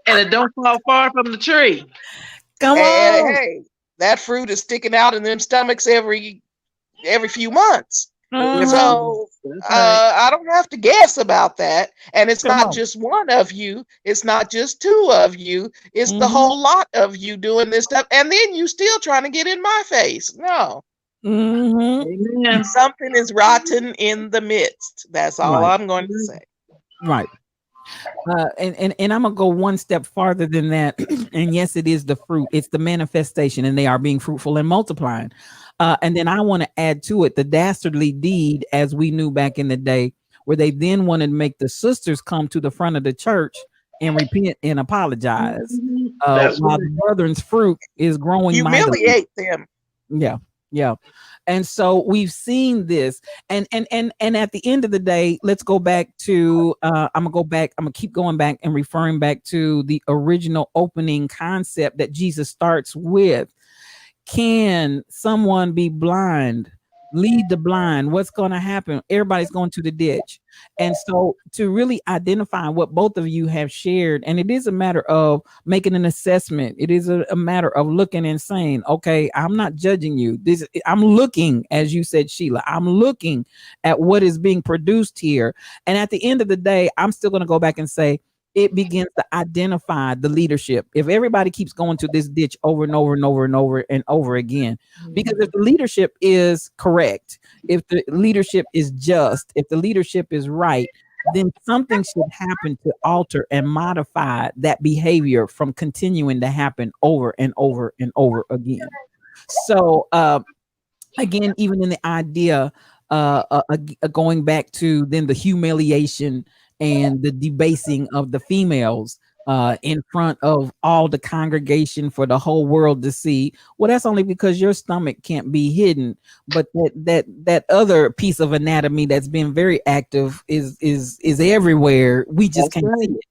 And it don't fall far from the tree. Come on. Hey, that fruit is sticking out in them stomachs every few months. So I don't have to guess about that. And it's not just one of you. It's not just two of you. It's the whole lot of you doing this stuff. And then you still trying to get in my face. No. Something is rotten in the midst. That's all I'm going to say. Right. And I'm gonna go one step farther than that. And yes, it is the fruit, it's the manifestation, and they are being fruitful and multiplying. And then I want to add to it the dastardly deed, as we knew back in the day, where they then wanted to make the sisters come to the front of the church and repent and apologize. While the brethren's fruit is growing. Humiliate them. Yeah. And so we've seen this, and at the end of the day, let's go back to I'm gonna keep going back and referring back to the original opening concept that Jesus starts with. Can someone be blind? Lead the blind. What's going to happen? Everybody's going to the ditch. And so to really identify what both of you have shared, and it is a matter of making an assessment. It is a matter of looking and saying, okay, I'm not judging you. I'm looking, as you said, Sheila, I'm looking at what is being produced here. And at the end of the day, I'm still going to go back and say, it begins to identify the leadership. If everybody keeps going to this ditch over and over and over and over and over again, because if the leadership is correct, if the leadership is just, if the leadership is right, then something should happen to alter and modify that behavior from continuing to happen over and over and over again. So again, even in the idea going back to then the humiliation and the debasing of the females, in front of all the congregation for the whole world to see. Well, that's only because your stomach can't be hidden, but that other piece of anatomy that's been very active is everywhere. We just can't see it.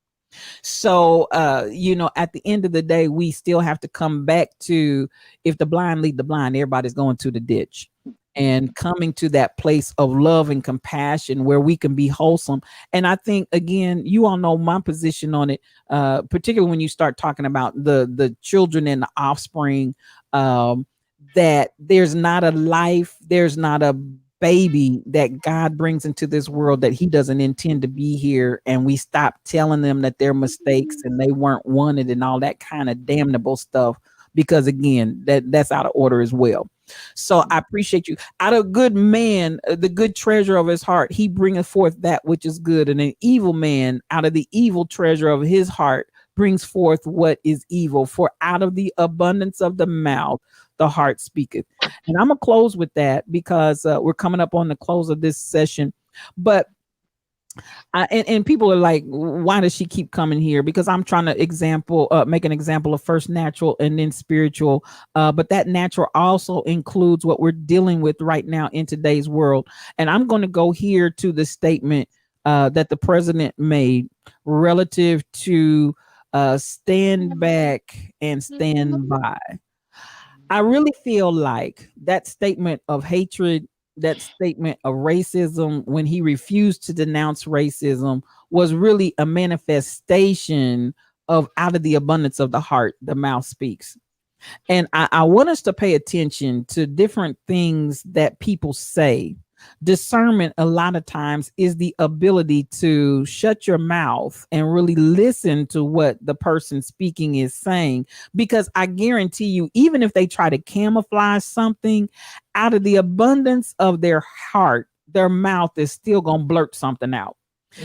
So, at the end of the day, we still have to come back to, if the blind lead the blind, everybody's going to the ditch. And coming to that place of love and compassion where we can be wholesome. And I think, again, you all know my position on it, particularly when you start talking about the children and the offspring, that there's not a life, there's not a baby that God brings into this world that he doesn't intend to be here. And we stop telling them that they're mistakes and they weren't wanted and all that kind of damnable stuff, because again, that's out of order as well. So I appreciate you. Out of good man, the good treasure of his heart, he bringeth forth that which is good. And an evil man, out of the evil treasure of his heart, brings forth what is evil. For out of the abundance of the mouth, the heart speaketh. And I'm going to close with that because we're coming up on the close of this session. But and people are like, why does she keep coming here? Because I'm trying to make an example of first natural and then spiritual. But that natural also includes what we're dealing with right now in today's world. And I'm going to go here to the statement that the president made relative to stand back and stand by. I really feel like that statement of hatred, that statement of racism, when he refused to denounce racism, was really a manifestation of out of the abundance of the heart, the mouth speaks. And I want us to pay attention to different things that people say. Discernment, a lot of times, is the ability to shut your mouth and really listen to what the person speaking is saying. Because I guarantee you, even if they try to camouflage something, out of the abundance of their heart, their mouth is still going to blurt something out.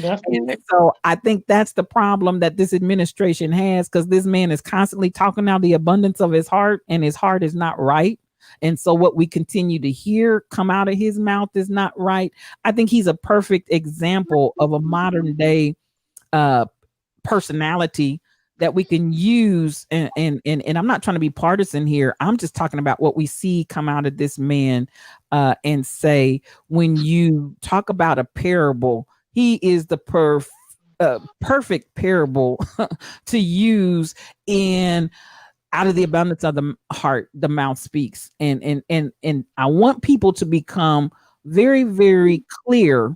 And so I think that's the problem that this administration has, because this man is constantly talking out the abundance of his heart, and his heart is not right. And so what we continue to hear come out of his mouth is not right. I think he's a perfect example of a modern day personality that we can use. And I'm not trying to be partisan here. I'm just talking about what we see come out of this man and say, when you talk about a parable, he is the perfect parable to use in out of the abundance of the heart, the mouth speaks. And I want people to become very, very clear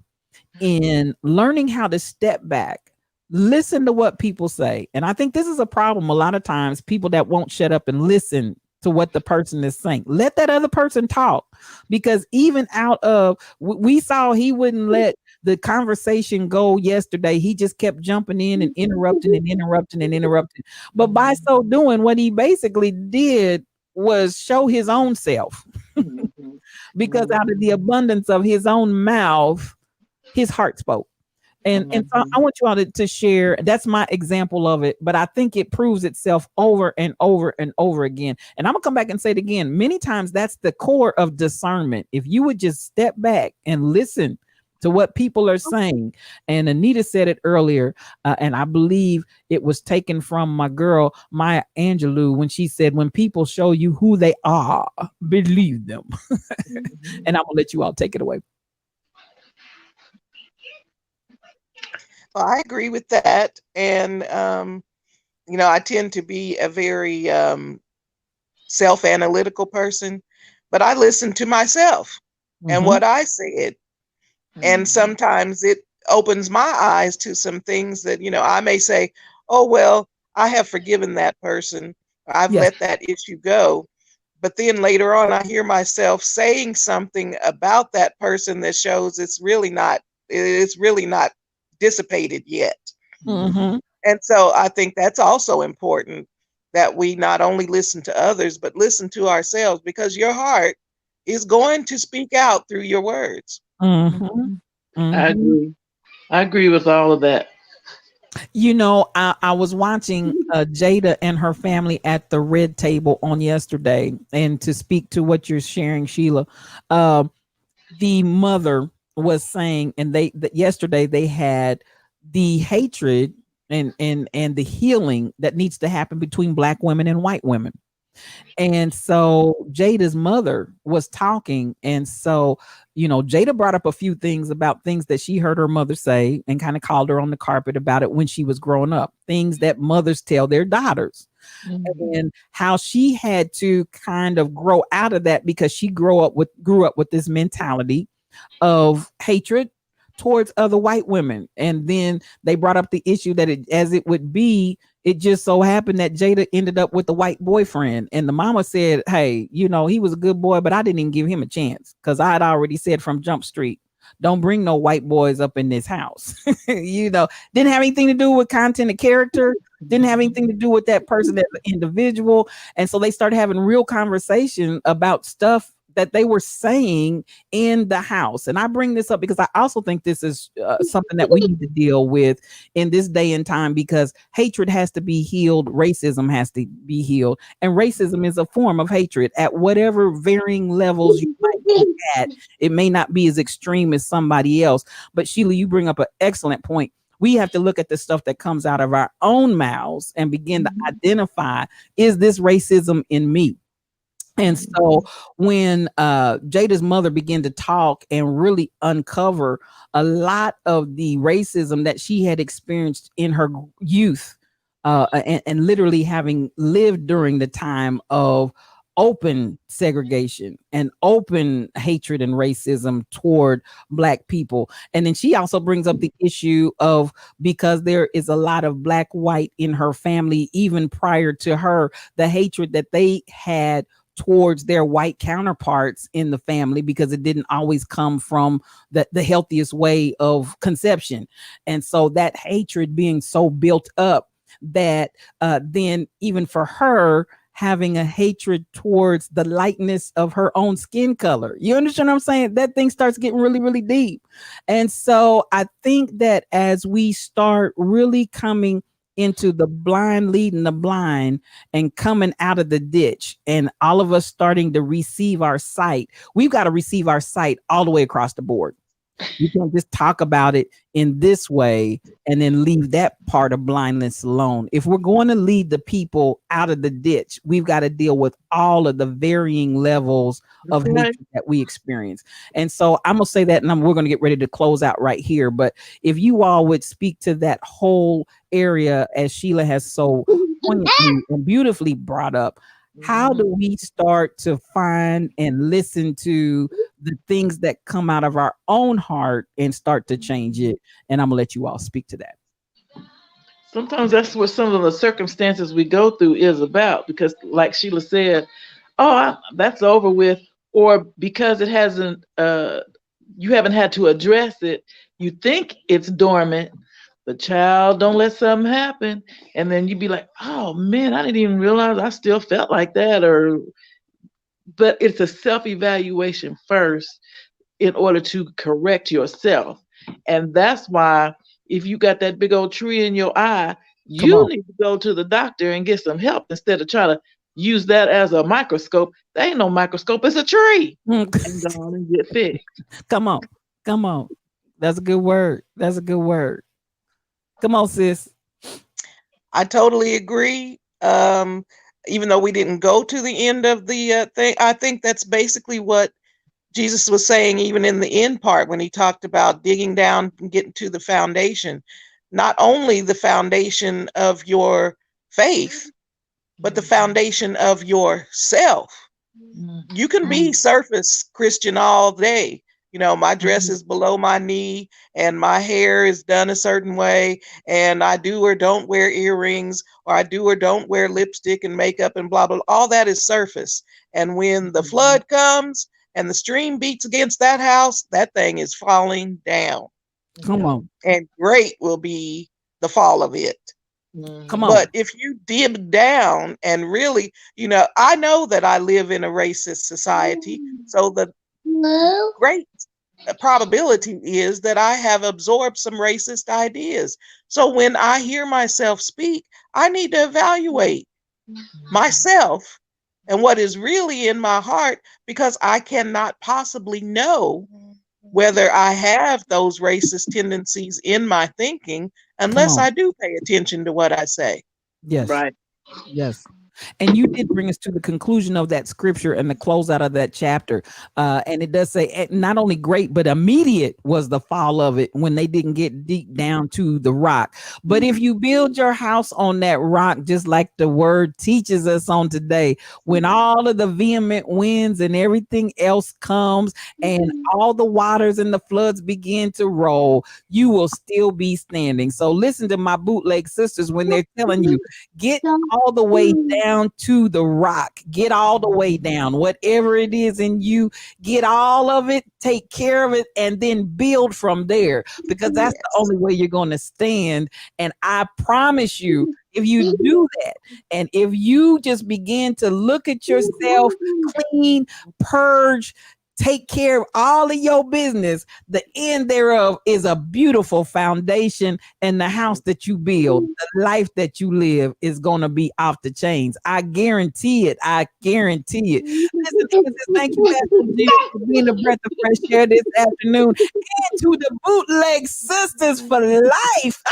in learning how to step back, listen to what people say. And I think this is a problem. A lot of times, people that won't shut up and listen to what the person is saying, let that other person talk. Because even out of, we saw he wouldn't let the conversation go yesterday. He just kept jumping in and interrupting and interrupting and interrupting. But by so doing, what he basically did was show his own self. Because out of the abundance of his own mouth, his heart spoke. And so I want you all to share. That's my example of it. But I think it proves itself over and over and over again. And I'm going to come back and say it again. Many times that's the core of discernment. If you would just step back and listen to what people are saying. And Anita said it earlier, and I believe it was taken from my girl, Maya Angelou, when she said, when people show you who they are, believe them. And I'm going to let you all take it away. Well, I agree with that. And, I tend to be a very self-analytical person, but I listen to myself and what I said. And sometimes it opens my eyes to some things that, I may say, oh, well, I have forgiven that person. I've let that issue go. But then later on, I hear myself saying something about that person that shows it's really not dissipated yet. And so I think that's also important, that we not only listen to others, but listen to ourselves, because your heart is going to speak out through your words. I agree with all of that. I was watching Jada and her family at the Red Table on yesterday, and to speak to what you're sharing, Sheila, the mother was saying, and yesterday they had the hatred and the healing that needs to happen between black women and white women. And so Jada's mother was talking. And so, Jada brought up a few things about things that she heard her mother say and kind of called her on the carpet about it when she was growing up, things that mothers tell their daughters. Mm-hmm. And how she had to kind of grow out of that because she grew up with this mentality of hatred towards other white women. And then they brought up the issue that it just so happened that Jada ended up with a white boyfriend. And the mama said, hey, he was a good boy, but I didn't even give him a chance because I had already said from Jump Street, don't bring no white boys up in this house. Didn't have anything to do with content of character, didn't have anything to do with that person as an individual. And so they started having real conversation about stuff that they were saying in the house. And I bring this up because I also think this is something that we need to deal with in this day and time, because hatred has to be healed. Racism has to be healed. And racism is a form of hatred at whatever varying levels you might be at. It may not be as extreme as somebody else. But Sheila, you bring up an excellent point. We have to look at the stuff that comes out of our own mouths and begin to identify, is this racism in me? And so when Jada's mother began to talk and really uncover a lot of the racism that she had experienced in her youth, and literally having lived during the time of open segregation and open hatred and racism toward Black people. And then she also brings up the issue of, because there is a lot of Black white in her family, even prior to her, the hatred that they had towards their white counterparts in the family, because it didn't always come from the healthiest way of conception. And so that hatred being so built up that then even for her, having a hatred towards the lightness of her own skin color. You understand what I'm saying? That thing starts getting really, really deep. And so I think that as we start really coming into the blind leading the blind and coming out of the ditch, and all of us starting to receive our sight, we've got to receive our sight all the way across the board. You can't just talk about it in this way and then leave that part of blindness alone. If we're going to lead the people out of the ditch, we've got to deal with all of the varying levels of hatred that we experience. And so I'm going to say that, and we're going to get ready to close out right here. But if you all would speak to that whole area, as Sheila has so poignantly and beautifully brought up, how do we start to find and listen to the things that come out of our own heart and start to change it? And I'm gonna let you all speak to that. Sometimes that's what some of the circumstances we go through is about, because like Sheila said, that's over with, or because it hasn't, you haven't had to address it, you think it's dormant. The child, don't let something happen, and then you'd be like, oh man, I didn't even realize I still felt like that. But it's a self-evaluation first in order to correct yourself. And that's why if you got that big old tree in your eye, you need to go to the doctor and get some help instead of trying to use that as a microscope. There ain't no microscope, it's a tree. And go on and get fixed. Come on. That's a good word. Come on, sis. I totally agree. Even though we didn't go to the end of the thing, I think that's basically what Jesus was saying, even in the end part, when he talked about digging down and getting to the foundation. Not only the foundation of your faith, but the foundation of yourself. You can be surface Christian all day. My dress is below my knee and my hair is done a certain way, and I do or don't wear earrings, or I do or don't wear lipstick and makeup and blah, blah. All that is surface. And when the flood comes and the stream beats against that house, that thing is falling down. Come on. And great will be the fall of it. Come on. But if you dig down and really, I know that I live in a racist society, so the great probability is that I have absorbed some racist ideas. So when I hear myself speak, I need to evaluate myself and what is really in my heart, because I cannot possibly know whether I have those racist tendencies in my thinking, unless I do pay attention to what I say. Yes. Right. Yes. And you did bring us to the conclusion of that scripture and the close out of that chapter. And it does say not only great, but immediate was the fall of it when they didn't get deep down to the rock. But if you build your house on that rock, just like the word teaches us on today, when all of the vehement winds and everything else comes and all the waters and the floods begin to roll, you will still be standing. So listen to my bootleg sisters when they're telling you, get all the way down to the rock, get all the way down, whatever it is in you, get all of it, take care of it, and then build from there, because that's the only way you're going to stand. And I promise you, if you do that, and if you just begin to look at yourself, clean, purge, take care of all of your business, the end thereof is a beautiful foundation, and the house that you build, the life that you live is going to be off the chains. I guarantee it. I guarantee it. Listen, thank you, Pastor Jill, for being a breath of fresh air this afternoon, and to the bootleg sisters for life.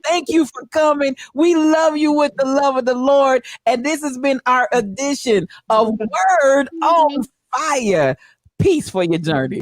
Thank you for coming. We love you with the love of the Lord, and this has been our edition of Word on Fire. Peace for your journey.